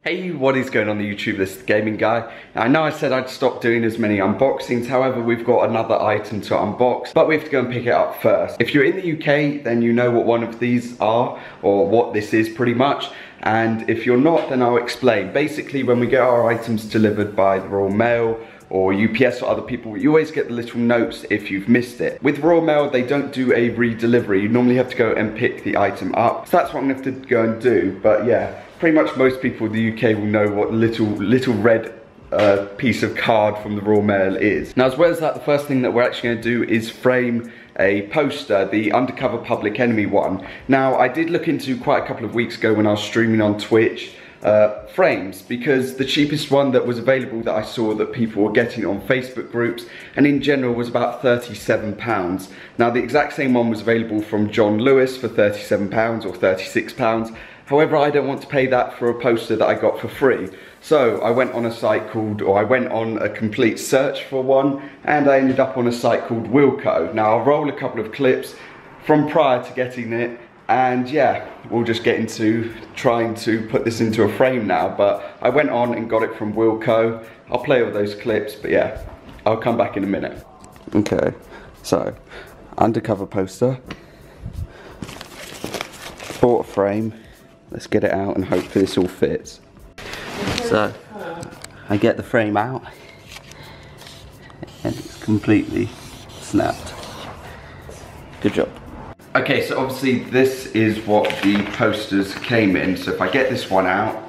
Hey, what is going on the YouTube? This is the Gaming Guy. I know I said I'd stop doing as many unboxings, however we've got another item to unbox, but we have to go and pick it up first. If you're in the UK, then you know what one of these are, or what this is pretty much, and if you're not, then I'll explain. Basically, when we get our items delivered by the Royal Mail, or UPS or other people, you always get the little notes if you've missed it. With Royal Mail, they don't do a re-delivery. You normally have to go and pick the item up. So that's what I'm gonna have to go and do, but yeah. Pretty much most people in the UK will know what little red piece of card from the Royal Mail is. Now, as well as that, the first thing that we're actually going to do is frame a poster, the Undercover Public Enemy one. Now, I did look into quite a couple of weeks ago when I was streaming on Twitch, frames, because the cheapest one that was available that I saw that people were getting on Facebook groups and in general was about £37. Now, the exact same one was available from John Lewis for £37 or £36. However, I don't want to pay that for a poster that I got for free. So I went on a site called, or I went on a complete search for one, and I ended up on a site called Wilko. Now I'll roll a couple of clips from prior to getting it, and yeah, we'll just get into trying to put this into a frame now. But I went on and got it from Wilko. I'll play all those clips, but yeah, I'll come back in a minute. Okay, so undercover poster, bought a frame. Let's get it out and hopefully this all fits. So, I get the frame out and it's completely snapped. Good job. Okay, so obviously this is what the posters came in. So if I get this one out,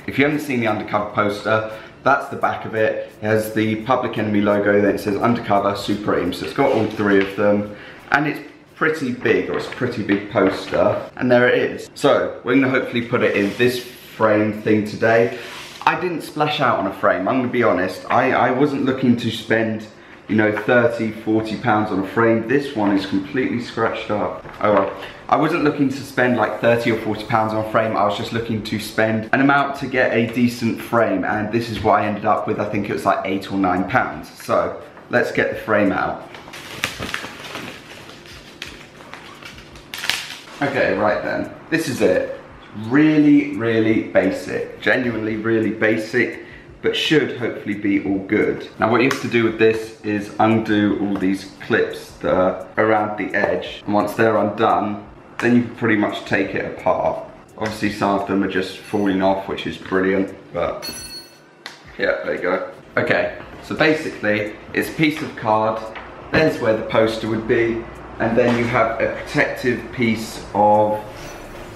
if you haven't seen the undercover poster, that's the back of it. It has the Public Enemy logo, then it says Undercover Supreme. So it's got all three of them, and it's pretty big, or it's a pretty big poster, and there it is. So we're gonna hopefully put it in this frame thing today. I didn't splash out on a frame, I'm gonna be honest. I wasn't looking to spend, you know, 30, 40 pounds on a frame. This one is completely scratched up. Oh well. I wasn't looking to spend like 30 or 40 pounds on a frame. I was just looking to spend an amount to get a decent frame, and this is what I ended up with. I think it was like £8 or £9. So let's get the frame out. Okay, right then, this is it. Really, really basic. Genuinely really basic, but should hopefully be all good. Now what you have to do with this is undo all these clips that are around the edge. And once they're undone, then you can pretty much take it apart. Obviously some of them are just falling off, which is brilliant, but yeah, there you go. Okay, so basically, it's a piece of card. There's where the poster would be. And then you have a protective piece of,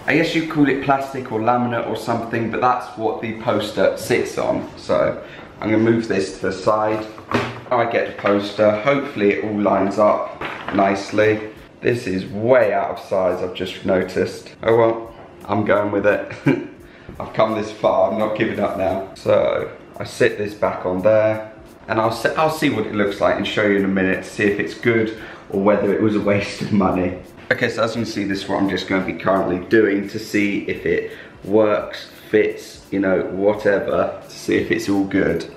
I guess you'd call it plastic or laminate or something, but that's what the poster sits on. So I'm gonna move this to the side. I get the poster, hopefully it all lines up nicely. This is way out of size, I've just noticed. Oh well, I'm going with it. I've come this far, I'm not giving up now. So I sit this back on there, and I'll see what it looks like and show you in a minute to see if it's good or whether it was a waste of money. Okay, so as you can see, this is what I'm just going to be currently doing to see if it works, fits, you know, whatever, to see if it's all good,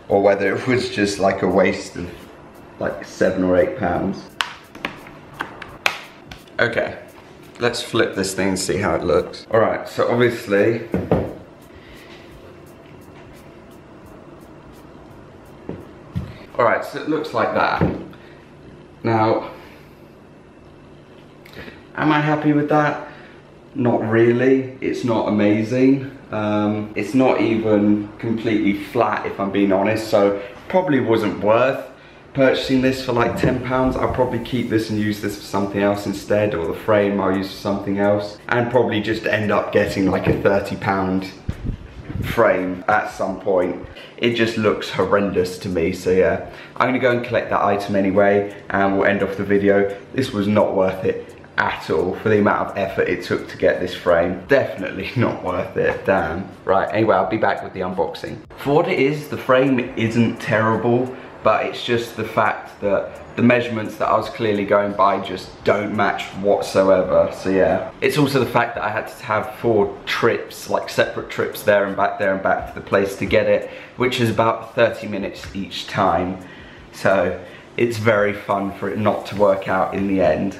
or whether it was just like a waste of like £7 or £8. Okay, let's flip this thing and see how it looks. All right, so obviously, all right, so it looks like that. Now, am I happy with that? Not really. It's not amazing. It's not even completely flat, if I'm being honest, so probably wasn't worth purchasing this for like £10. I'll probably keep this and use this for something else instead, or the frame I'll use for something else, and probably just end up getting like a £30 frame at some point. It just looks horrendous to me, so yeah, I'm gonna go and collect that item anyway, and we'll end off the video. This was not worth it at all for the amount of effort it took to get this frame. Definitely not worth it, damn. Right, anyway, I'll be back with the unboxing. For what it is, the frame isn't terrible, but it's just the fact that the measurements that I was clearly going by just don't match whatsoever, so yeah. It's also the fact that I had to have 4 trips, like separate trips there and back to the place to get it, which is about 30 minutes each time. So it's very fun for it not to work out in the end,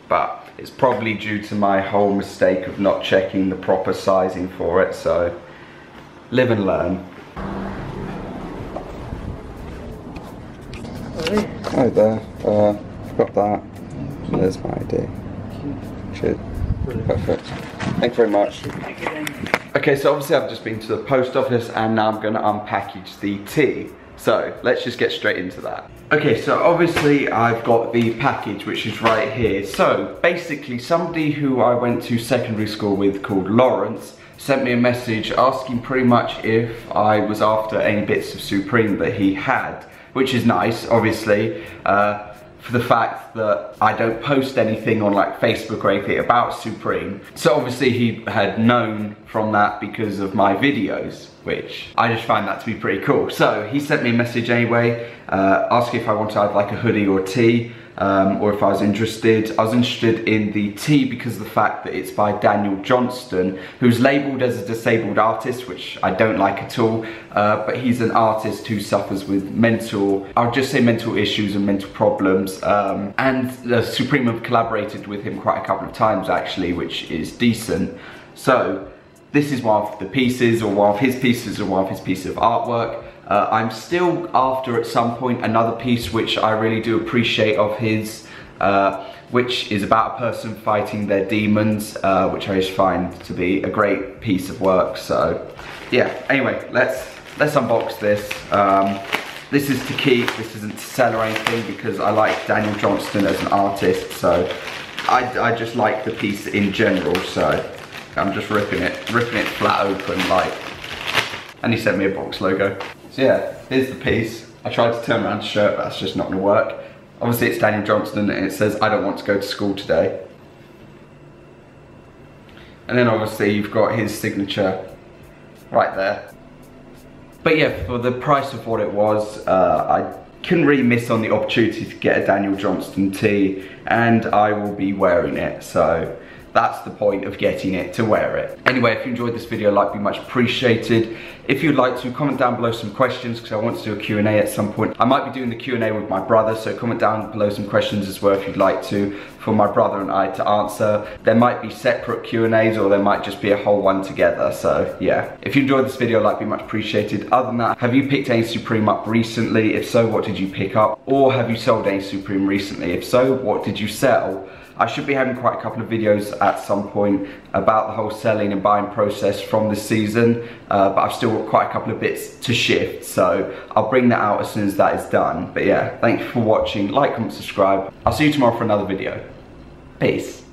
but it's probably due to my whole mistake of not checking the proper sizing for it, so live and learn. Hi there, got that. There's my ID. Cheers. Perfect. Thank you very much. Okay, so obviously I've just been to the post office and now I'm gonna unpackage the tea. So let's just get straight into that. Okay, so obviously I've got the package which is right here. So basically somebody who I went to secondary school with called Lawrence sent me a message asking pretty much if I was after any bits of Supreme that he had, which is nice, obviously, for the fact that I don't post anything on like Facebook or anything about Supreme. So obviously he had known from that because of my videos, which I just find that to be pretty cool. So he sent me a message anyway, asking if I wanted either like a hoodie or a tee, or if I was interested. I was interested in the tee because of the fact that it's by Daniel Johnston, who's labelled as a disabled artist, which I don't like at all, but he's an artist who suffers with I'll just say mental issues and mental problems, and Supreme have collaborated with him quite a couple of times actually, which is decent. So this is one of the pieces, or one of his pieces, or one of his pieces of artwork. I'm still after at some point another piece which I really do appreciate of his, which is about a person fighting their demons, which I just find to be a great piece of work. So yeah, anyway, let's unbox this. This is to keep, this isn't to sell or anything, because I like Daniel Johnston as an artist, so I just like the piece in general, so I'm just ripping it flat open like, and he sent me a box logo. So yeah, here's the piece. I tried to turn around to show it, but that's just not gonna work. Obviously it's Daniel Johnston and it says, "I don't want to go to school today." And then obviously you've got his signature right there. But yeah, for the price of what it was, I couldn't really miss on the opportunity to get a Daniel Johnston tee, and I will be wearing it, so that's the point of getting it, to wear it. Anyway, if you enjoyed this video, like, be much appreciated. If you'd like to, comment down below some questions, because I want to do a Q&A at some point. I might be doing the Q&A with my brother, so comment down below some questions as well if you'd like to, for my brother and I to answer. There might be separate Q&As, or there might just be a whole one together, so yeah. If you enjoyed this video, like, be much appreciated. Other than that, have you picked any Supreme up recently? If so, what did you pick up? Or have you sold any Supreme recently? If so, what did you sell? I should be having quite a couple of videos at some point about the whole selling and buying process from this season, but I've still got quite a couple of bits to shift, so I'll bring that out as soon as that is done. But yeah, thank you for watching, like, comment, subscribe. I'll see you tomorrow for another video. Peace.